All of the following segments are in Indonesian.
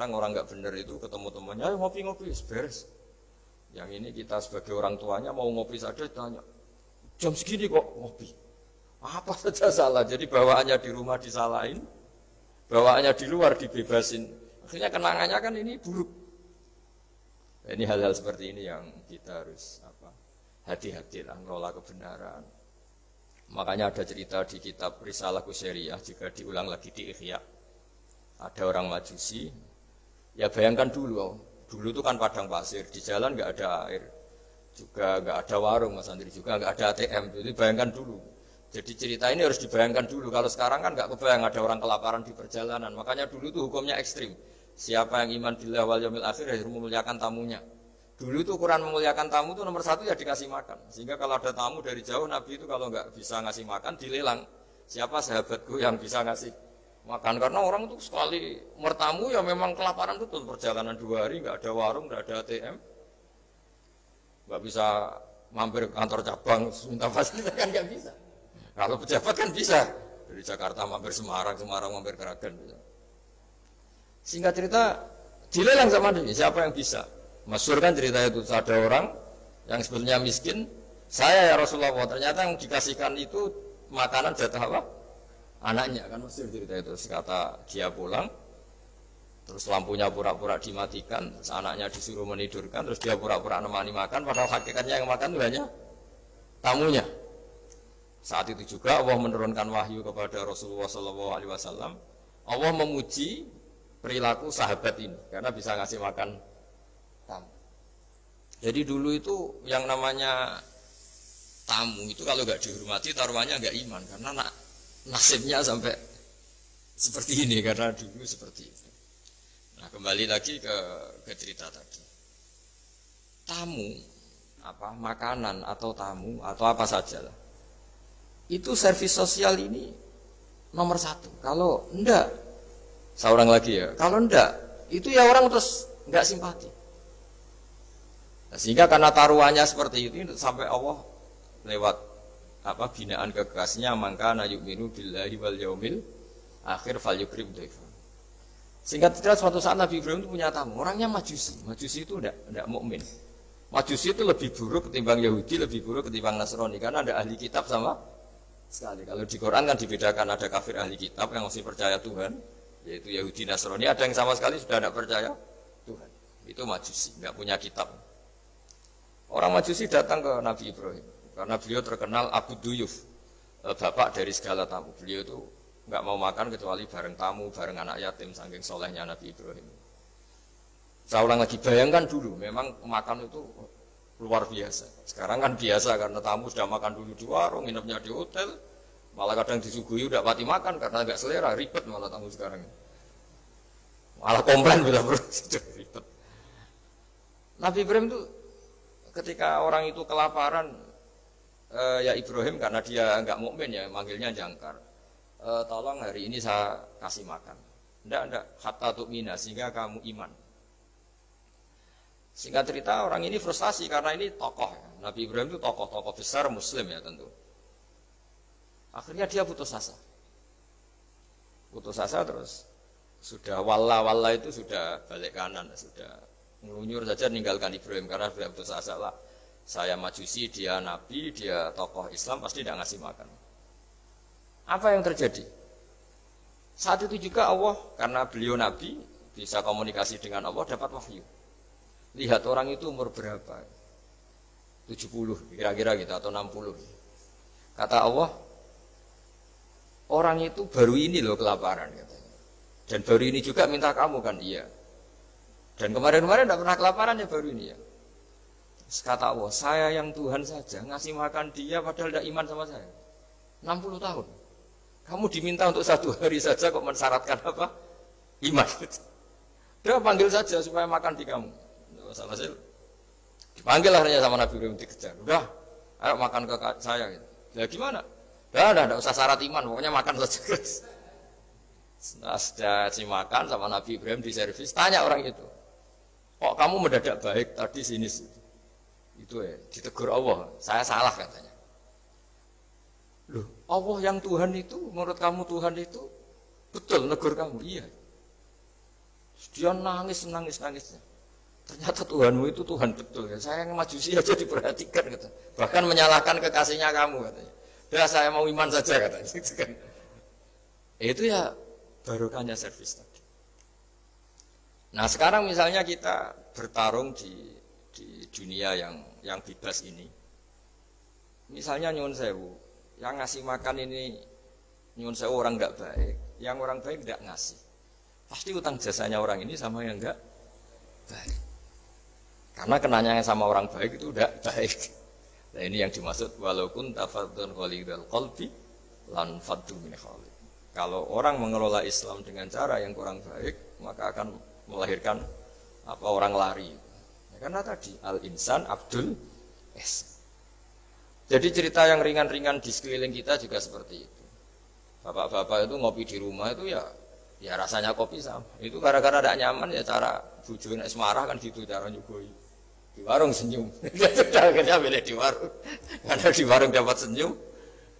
Kadang orang nggak benar itu ketemu temannya, ayo ngopi-ngopi, beres. Yang ini kita sebagai orang tuanya mau ngopi saja ditanya, jam segini kok ngopi? Apa saja salah, jadi bawaannya di rumah disalahin, bawaannya di luar dibebasin. Akhirnya kenangannya kan ini buruk. Ini hal-hal seperti ini yang kita harus hati-hati lah ngelola kebenaran. Makanya ada cerita di kitab Risalah Qusyariyah juga diulang lagi di Ihya. Ada orang Majusi, ya bayangkan dulu itu kan padang pasir, di jalan nggak ada air, juga nggak ada warung Mas Andri, juga nggak ada ATM. Jadi bayangkan dulu. Jadi cerita ini harus dibayangkan dulu. Kalau sekarang kan nggak kebayang ada orang kelaparan di perjalanan. Makanya dulu itu hukumnya ekstrim. Siapa yang iman billah wal yaumil akhir harus memuliakan tamunya. Dulu itu ukuran memuliakan tamu itu nomor satu ya dikasih makan. Sehingga kalau ada tamu dari jauh, Nabi itu kalau nggak bisa ngasih makan dilelang. Siapa sahabatku yang bisa ngasih makan? Karena orang itu sekali mertamu ya memang kelaparan betul. Perjalanan 2 hari nggak ada warung, nggak ada ATM, nggak bisa mampir ke kantor cabang minta fasilitas kan nggak bisa. Kalau pejabat kan bisa dari Jakarta mampir Semarang, Semarang mampir Kragan. Singkat cerita dilelang sama Nabi. Siapa yang bisa? Masyhur kan cerita itu, ada orang yang sebetulnya miskin, saya ya Rasulullah, ternyata yang dikasihkan itu makanan jatah apa? Anaknya, kan masyhur cerita itu. Kata dia pulang, terus lampunya pura-pura dimatikan, terus anaknya disuruh menidurkan, terus dia pura-pura nemani makan, padahal hakikatnya yang makan itu hanya tamunya. Saat itu juga Allah menurunkan wahyu kepada Rasulullah SAW. Allah memuji perilaku sahabat ini, karena bisa ngasih makan tamu. Jadi dulu itu yang namanya tamu itu kalau nggak dihormati taruhannya nggak iman, karena nasibnya sampai seperti ini karena dulu seperti itu. Nah kembali lagi ke cerita tadi. Tamu makanan atau tamu atau apa saja lah. Itu servis sosial ini nomor 1. Kalau enggak, seorang lagi ya. Kalau enggak, itu ya orang terus enggak simpati. Nah, sehingga karena taruhannya seperti itu sampai Allah lewat binaan kekasihnya maka na yu'minu billahi wal yaumil akhir falyukrim dhaifan. Sehingga tidak suatu saat Nabi Ibrahim itu punya tamu, orangnya Majusi. Majusi itu enggak mukmin. Majusi itu lebih buruk ketimbang Yahudi, lebih buruk ketimbang Nasrani karena ada ahli kitab sama sekali. Kalau di Quran kan dibedakan, ada kafir ahli kitab yang masih percaya Tuhan, yaitu Yahudi Nasrani, ada yang sama sekali sudah tidak percaya Tuhan. Itu Majusi, enggak punya kitab. Orang Majusi datang ke Nabi Ibrahim karena beliau terkenal Abu Duyuf, bapak dari segala tamu. Beliau itu nggak mau makan kecuali bareng tamu, bareng anak yatim, saking solehnya Nabi Ibrahim. Saya ulang lagi, bayangkan dulu, memang makan itu luar biasa. Sekarang kan biasa karena tamu sudah makan dulu di warung, nginepnya di hotel, malah kadang disuguhi udah pati makan karena nggak selera, ribet malah tamu sekarang. Malah komplain bila perlu ribet. Nabi Ibrahim itu ketika orang itu kelaparan, ya Ibrahim karena dia nggak mukmin ya manggilnya jangkar. Tolong hari ini saya kasih makan. Enggak, hatta tu'mina sehingga kamu iman. Singkat cerita orang ini frustasi karena ini tokoh. Nabi Ibrahim itu tokoh besar Muslim ya tentu. Akhirnya dia putus asa. Putus asa terus sudah walla itu sudah balik kanan, sudah ngelunyur saja meninggalkan Ibrahim karena sudah putus asa lah. Saya Majusi, dia Nabi, dia tokoh Islam pasti tidak ngasih makan. Apa yang terjadi? Saat itu juga Allah karena beliau Nabi bisa komunikasi dengan Allah dapat wahyu. Lihat orang itu umur berapa? 70 kira-kira gitu atau 60. Kata Allah, orang itu baru ini loh kelaparan katanya. Dan baru ini juga minta kamu kan? Iya. Dan kemarin-kemarin tidak pernah kelaparan ya baru ini ya. Terus kata Allah, saya yang Tuhan saja ngasih makan dia padahal tidak iman sama saya. 60 tahun. Kamu diminta untuk 1 hari saja kok mensyaratkan apa? Iman. Udah panggil saja supaya makan di kamu. Salah hasil. Dipanggil akhirnya sama Nabi Ibrahim dikejar. Udah, ayo makan ke saya. Gitu. Ya gimana? Tidak usah syarat iman, pokoknya makan saja. Nah, sudah makan sama Nabi Ibrahim di servis, tanya orang itu. Kok kamu mendadak baik tadi sini? Itu ya, ditegur Allah. Saya salah katanya. Loh, Allah yang Tuhan itu, menurut kamu Tuhan itu betul negur kamu? Iya. Dia nangis. Ternyata Tuhanmu itu Tuhan betul. Saya yang majusi aja diperhatikan, kata. Bahkan menyalahkan kekasihnya kamu, katanya. Udah saya mau iman saja, katanya. Itu ya barokahnya servis tadi. Nah sekarang misalnya kita bertarung di dunia yang bebas ini. Misalnya nyuwun sewu, yang ngasih makan ini nyuwun sewu orang nggak baik, yang orang baik nggak ngasih. Pasti utang jasanya orang ini sama yang nggak baik. Karena kenanya sama orang baik itu udah baik. Nah ini yang dimaksud walaupun tafadzun qalidul qalbi lan faddu min khalid. Kalau orang mengelola Islam dengan cara yang kurang baik, maka akan melahirkan orang lari. Ya, karena tadi al-insan abdul es. Jadi cerita yang ringan-ringan di sekeliling kita juga seperti itu. Bapak-bapak itu ngopi di rumah itu ya rasanya kopi sama. Itu gara-gara tidak nyaman ya cara bujune semarah kan gitu cara nyugoi. Di warung senyum. Akhirnya pilih di warung. Karena di warung dapat senyum,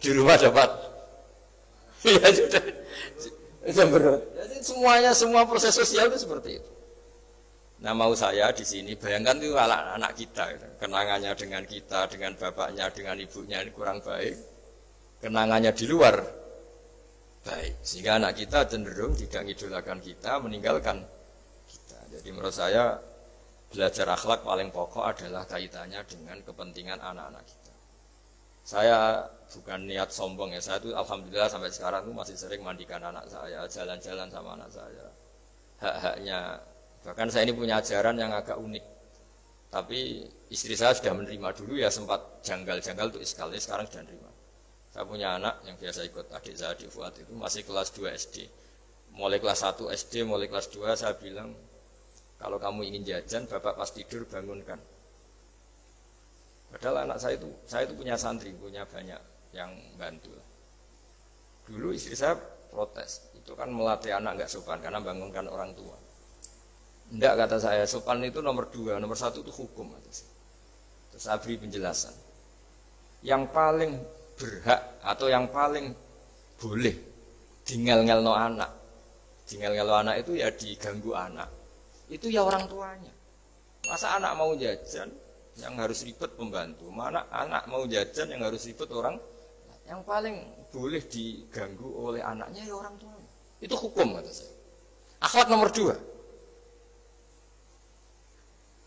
di rumah dapat ya sudah. Jadi semua proses sosial itu seperti itu. Nah mau saya di sini bayangkan itu anak kita gitu. Kenangannya dengan kita, dengan bapaknya, dengan ibunya ini kurang baik. Kenangannya di luar baik. Sehingga anak kita cenderung tidak ngidolakan kita, meninggalkan kita. Jadi menurut saya belajar akhlak paling pokok adalah kaitannya dengan kepentingan anak-anak kita. Saya bukan niat sombong ya, saya itu alhamdulillah sampai sekarang itu masih sering mandikan anak saya, jalan-jalan sama anak saya. Hak-haknya, bahkan saya ini punya ajaran yang agak unik. Tapi istri saya sudah menerima dulu ya, sempat janggal-janggal tuh sekali, sekarang sudah menerima. Saya punya anak yang biasa ikut adik saya di Fuad itu masih kelas 2 SD. Mulai kelas 1 SD, mulai kelas 2 saya bilang, kalau kamu ingin jajan, bapak pas tidur bangunkan. Padahal anak saya itu punya santri, punya banyak yang bantu. Dulu istri saya protes, itu kan melatih anak nggak sopan karena bangunkan orang tua. Enggak, kata saya, sopan itu nomor 2, nomor 1 itu hukum. Terus saya beri penjelasan. Yang paling berhak atau yang paling boleh tinggal-ngelno anak. Tinggal-ngelno anak itu ya diganggu anak. Itu ya orang tuanya. Masa anak mau jajan yang harus ribet pembantu, mana anak mau jajan yang harus ribet orang. Yang paling boleh diganggu oleh anaknya ya orang tuanya. Itu hukum, kata saya. Akhlak nomor 2.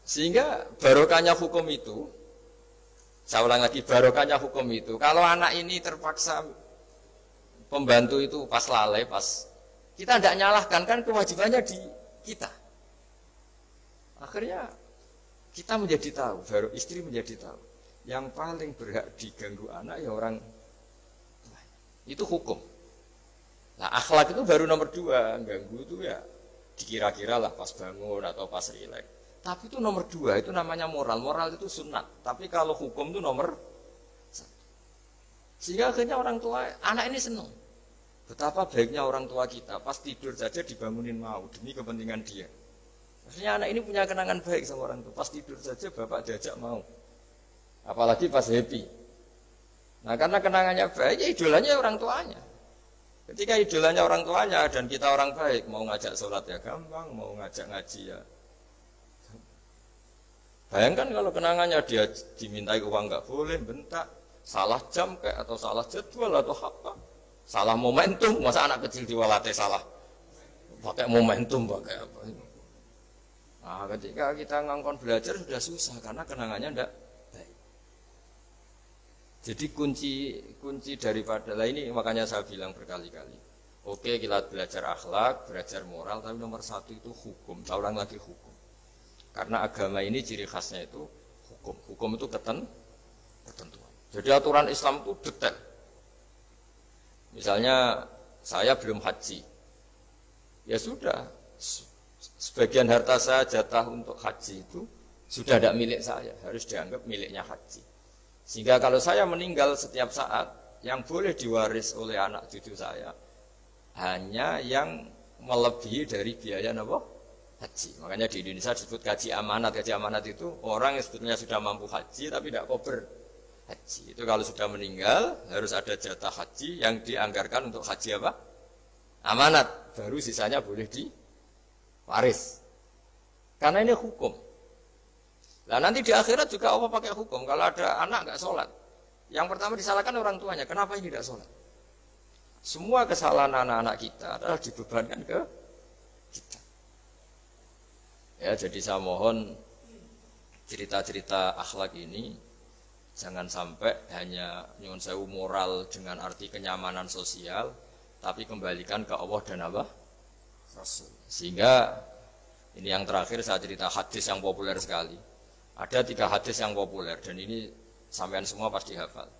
Sehingga barokahnya hukum itu, saya ulang lagi, barokahnya hukum itu, kalau anak ini terpaksa pembantu itu pas lalai, kita tidak nyalahkan, kan kewajibannya di kita. Akhirnya kita menjadi tahu, baru istri menjadi tahu, yang paling berhak diganggu anak ya orang itu hukum. Nah akhlak itu baru nomor 2, ganggu itu ya dikira-kira lah pas bangun atau pas rileks. Tapi itu nomor 2, itu namanya moral. Moral itu sunat. Tapi kalau hukum itu nomor 1. Sehingga akhirnya orang tua, anak ini senang. Betapa baiknya orang tua kita, pas tidur saja dibangunin mau demi kepentingan dia. Maksudnya anak ini punya kenangan baik sama orang tua. Pas tidur saja bapak diajak mau. Apalagi pas happy. Nah karena kenangannya baik, ya idolanya orang tuanya. Ketika idolanya orang tuanya dan kita orang baik, mau ngajak sholat ya gampang, mau ngajak ngaji ya. Bayangkan kalau kenangannya dia dimintai uang nggak boleh, bentak, salah jam kayak atau salah jadwal atau apa, salah momentum, masa anak kecil diwalate salah, pakai momentum pakai apa. Nah, ketika kita ngangkon belajar sudah susah karena kenangannya enggak baik. Jadi kunci daripada lah ini makanya saya bilang berkali-kali. Oke, kita belajar akhlak, belajar moral, tapi nomor 1 itu hukum. Saya ulang lagi hukum. Karena agama ini ciri khasnya itu hukum. Hukum itu ketentuan. Jadi aturan Islam itu detail. Misalnya saya belum haji. Ya sudah. Sebagian harta saya jatah untuk haji itu sudah tidak milik saya, harus dianggap miliknya haji. Sehingga kalau saya meninggal setiap saat, yang boleh diwaris oleh anak cucu saya hanya yang melebihi dari biaya haji. Makanya di Indonesia disebut gaji amanat. Gaji amanat itu orang yang sebetulnya sudah mampu haji tapi tidak kober haji. Itu kalau sudah meninggal harus ada jatah haji yang dianggarkan untuk haji apa? Amanat. Baru sisanya boleh waris. Karena ini hukum. Nah nanti di akhirat juga Allah pakai hukum. Kalau ada anak nggak sholat, yang pertama disalahkan orang tuanya. Kenapa ini tidak sholat? Semua kesalahan anak-anak kita adalah dibebankan ke kita. Ya, jadi saya mohon cerita-cerita akhlak ini jangan sampai hanya nyuwun sewu moral dengan arti kenyamanan sosial, tapi kembalikan ke Allah dan apa? Rasul. Sehingga ini yang terakhir saya cerita hadis yang populer sekali. Ada 3 hadis yang populer dan ini sampean semua pasti hafal.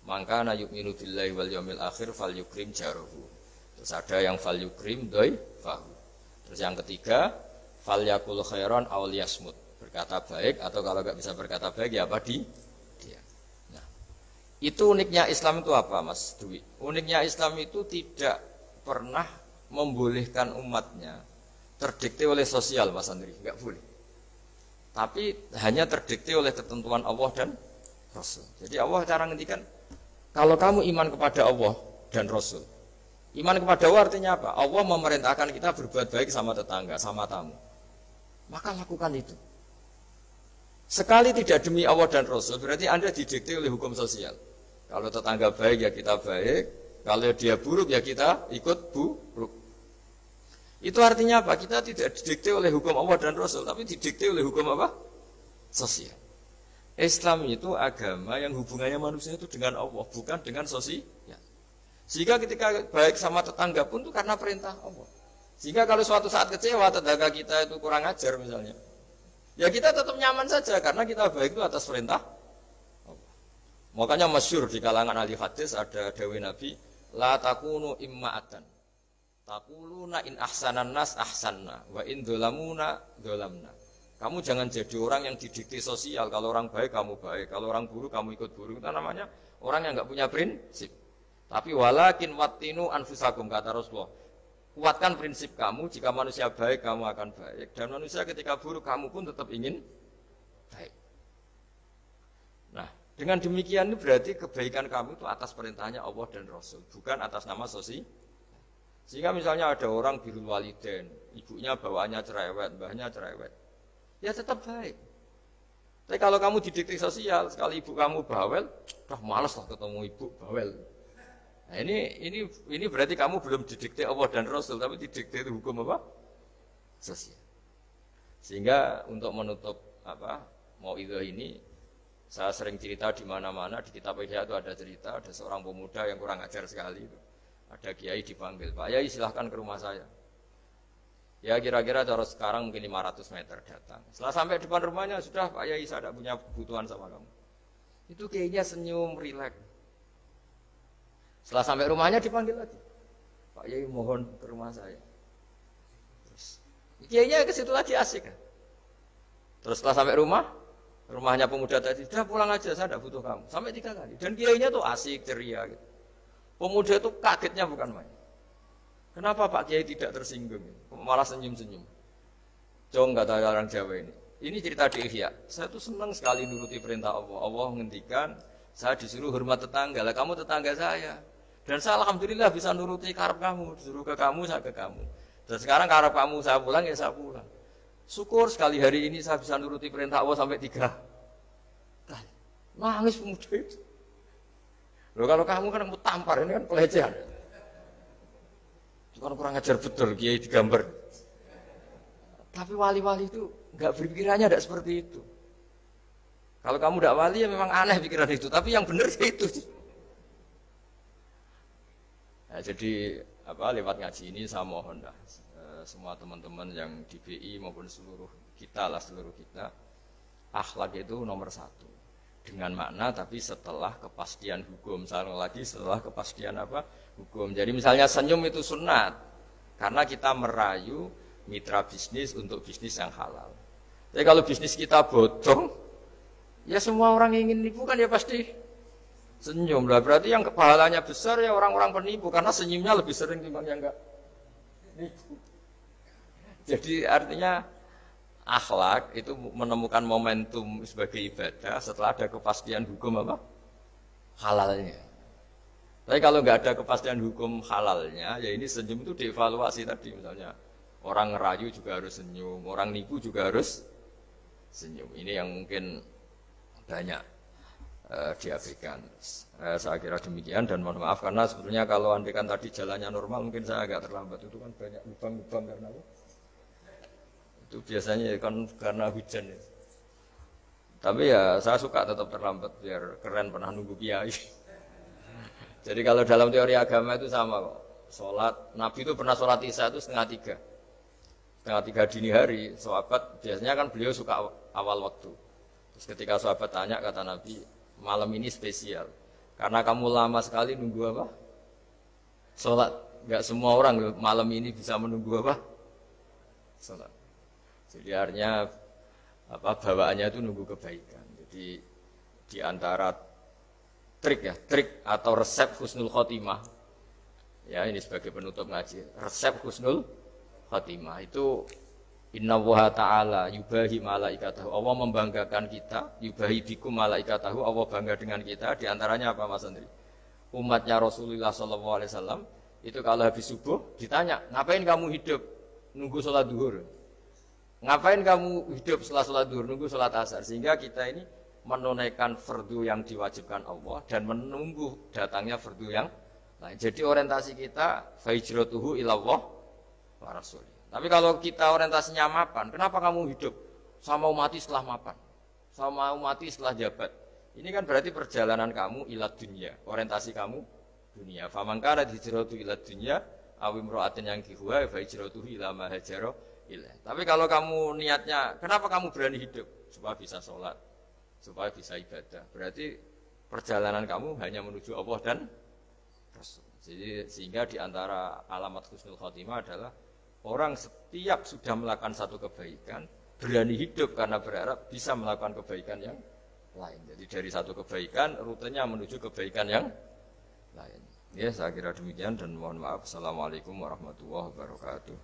Maka na yu'minu billahi wal yaumil akhir fal yukrim jaruhu. Terus ada yang fal yukrim dhaifahu. Terus yang ketiga fal yakul khairan aw liyasmut. Berkata baik atau kalau enggak bisa berkata baik ya apa dia. Nah, itu uniknya Islam itu apa Mas Dwi? Uniknya Islam itu tidak pernah membolehkan umatnya terdikte oleh sosial Mas Andri, enggak boleh. Tapi hanya terdikte oleh ketentuan Allah dan Rasul. Jadi Allah cara ngendikan kalau kamu iman kepada Allah dan Rasul. Iman kepada Allah artinya apa? Allah memerintahkan kita berbuat baik sama tetangga, sama tamu. Maka lakukan itu. Sekali tidak demi Allah dan Rasul, berarti Anda didikte oleh hukum sosial. Kalau tetangga baik ya kita baik, kalau dia buruk ya kita ikut buruk. Itu artinya apa? Kita tidak didikte oleh hukum Allah dan Rasul, tapi didikte oleh hukum apa? Sosial. Islam itu agama yang hubungannya manusia itu dengan Allah, bukan dengan sosial. Sehingga ketika baik sama tetangga pun itu karena perintah Allah. Sehingga kalau suatu saat kecewa tetangga kita itu kurang ajar misalnya, ya kita tetap nyaman saja karena kita baik itu atas perintah Allah. Makanya masyhur di kalangan ahli hadis ada dawuh Nabi, la takunu imma'atan. Taquluna in ahsanan nas ahsanna wa in dolamuna dolamna. Kamu jangan jadi orang yang didikte sosial. Kalau orang baik kamu baik, kalau orang buruk kamu ikut buruk. Itu namanya orang yang nggak punya prinsip. Tapi walakin wattinu anfusakum kata Rasulullah. Kuatkan prinsip kamu, jika manusia baik kamu akan baik, dan manusia ketika buruk kamu pun tetap ingin baik. Nah, dengan demikian itu berarti kebaikan kamu itu atas perintahnya Allah dan Rasul, bukan atas nama sosial. Sehingga misalnya ada orang birrul walidain, ibunya bawaannya cerewet, mbahnya cerewet, ya tetap baik. Tapi kalau kamu didikte sosial, sekali ibu kamu bawel, dah malas lah ketemu ibu bawel. Nah ini berarti kamu belum didikte Allah dan Rasul, tapi didikte itu hukum apa? Sosial. Sehingga untuk menutup mauidhah ini, saya sering cerita di mana-mana di kitab Ihya itu ada cerita, ada seorang pemuda yang kurang ajar sekali itu. Ada kiai dipanggil, Pak Yai silahkan ke rumah saya. Ya kira-kira cara sekarang mungkin 500 meter datang. Setelah sampai depan rumahnya, sudah Pak Yai saya tidak punya kebutuhan sama kamu. Itu kiainya senyum, rileks. Setelah sampai rumahnya dipanggil lagi, Pak Yai mohon ke rumah saya. Terus kiainya ke situ lagi asik kan. Terus setelah sampai rumahnya pemuda tadi, sudah pulang aja saya tidak butuh kamu. Sampai 3 kali. Dan kiainya tuh asik, ceria gitu. Pemuda itu kagetnya bukan main. Kenapa Pak Kiai tidak tersinggung? Malah senyum-senyum. Jong kata orang Jawa ini. Ini cerita di Ihya. Saya tuh senang sekali nuruti perintah Allah. Allah menghentikan, saya disuruh hormat tetangga. Lah kamu tetangga saya. Dan saya alhamdulillah bisa nuruti karep kamu. Disuruh ke kamu, saya ke kamu. Dan sekarang karep kamu saya pulang, ya saya pulang. Syukur sekali hari ini saya bisa nuruti perintah Allah sampai 3 kali. Nangis pemuda itu. Loh kalau kamu kan mau tampar, ini kan pelecehan. Itu kan kurang ajar betul, kiai digambar. Tapi wali-wali itu nggak berpikirannya tidak seperti itu. Kalau kamu tidak wali ya memang aneh pikiran itu, tapi yang benar ya itu. Nah, jadi lewat ngaji ini saya mohon dah semua teman-teman yang di BI maupun seluruh kita, akhlak itu nomor 1. Dengan makna tapi setelah kepastian hukum. Setelah kepastian hukum. Jadi misalnya senyum itu sunat karena kita merayu mitra bisnis untuk bisnis yang halal. Jadi kalau bisnis kita bodong, ya semua orang yang ingin nipu kan ya pasti senyum lah. Berarti yang pahalanya besar ya orang-orang penipu karena senyumnya lebih sering timbang yang enggak nipu. Jadi artinya akhlak itu menemukan momentum sebagai ibadah setelah ada kepastian hukum halalnya. Tapi kalau nggak ada kepastian hukum halalnya, ya ini senyum itu dievaluasi tadi misalnya. Orang ngerayu juga harus senyum, orang nipu juga harus senyum. Ini yang mungkin banyak diabaikan. Saya kira demikian dan mohon maaf karena sebetulnya kalau andaikan tadi jalannya normal mungkin saya agak terlambat. Itu kan banyak lubang-lubang karena apa? Itu biasanya kan karena hujan ya. Tapi ya saya suka tetap terlambat biar keren pernah nunggu kiai. Jadi kalau dalam teori agama itu sama kok. Sholat, Nabi itu pernah sholat isya itu setengah tiga dini hari. Sahabat biasanya kan beliau suka awal waktu. Terus ketika sahabat tanya kata Nabi, malam ini spesial. Karena kamu lama sekali nunggu apa? Sholat. Gak semua orang malam ini bisa menunggu apa? Sholat. Jadi artinya bawaannya itu nunggu kebaikan. Jadi di antara trik atau resep husnul khotimah. Ya, ini sebagai penutup ngaji. Resep husnul khotimah itu innallaha ta'ala yubahi malaikatahu. Allah membanggakan kita, yubahi bikum malaikatahu. Allah bangga dengan kita. Di antaranya apa Mas Andri? Umatnya Rasulullah SAW itu kalau habis subuh ditanya, ngapain kamu hidup nunggu sholat duhur? Ngapain kamu hidup setelah sholat duhur, nunggu sholat asar? Sehingga kita ini menunaikan fardu yang diwajibkan Allah dan menunggu datangnya fardu yang lain. Jadi orientasi kita fahijratuhu ilallah wa rasul. Tapi kalau kita orientasinya mapan, kenapa kamu hidup? Saya mau mati setelah mapan. Saya mau mati setelah jabat. Ini kan berarti perjalanan kamu ilat dunia. Orientasi kamu dunia. Faman kana hijratu ilat dunia awim ro'atin yang kihuwa fahijratuhu ila ma hajara. Tapi kalau kamu niatnya, kenapa kamu berani hidup? Supaya bisa sholat, supaya bisa ibadah. Berarti perjalanan kamu hanya menuju Allah dan Rasul. Jadi sehingga di antara alamat husnul khotimah adalah orang setiap sudah melakukan satu kebaikan, berani hidup karena berharap bisa melakukan kebaikan yang lain. Jadi dari satu kebaikan, rutenya menuju kebaikan yang lain. Ya, saya kira demikian dan mohon maaf. Assalamualaikum warahmatullahi wabarakatuh.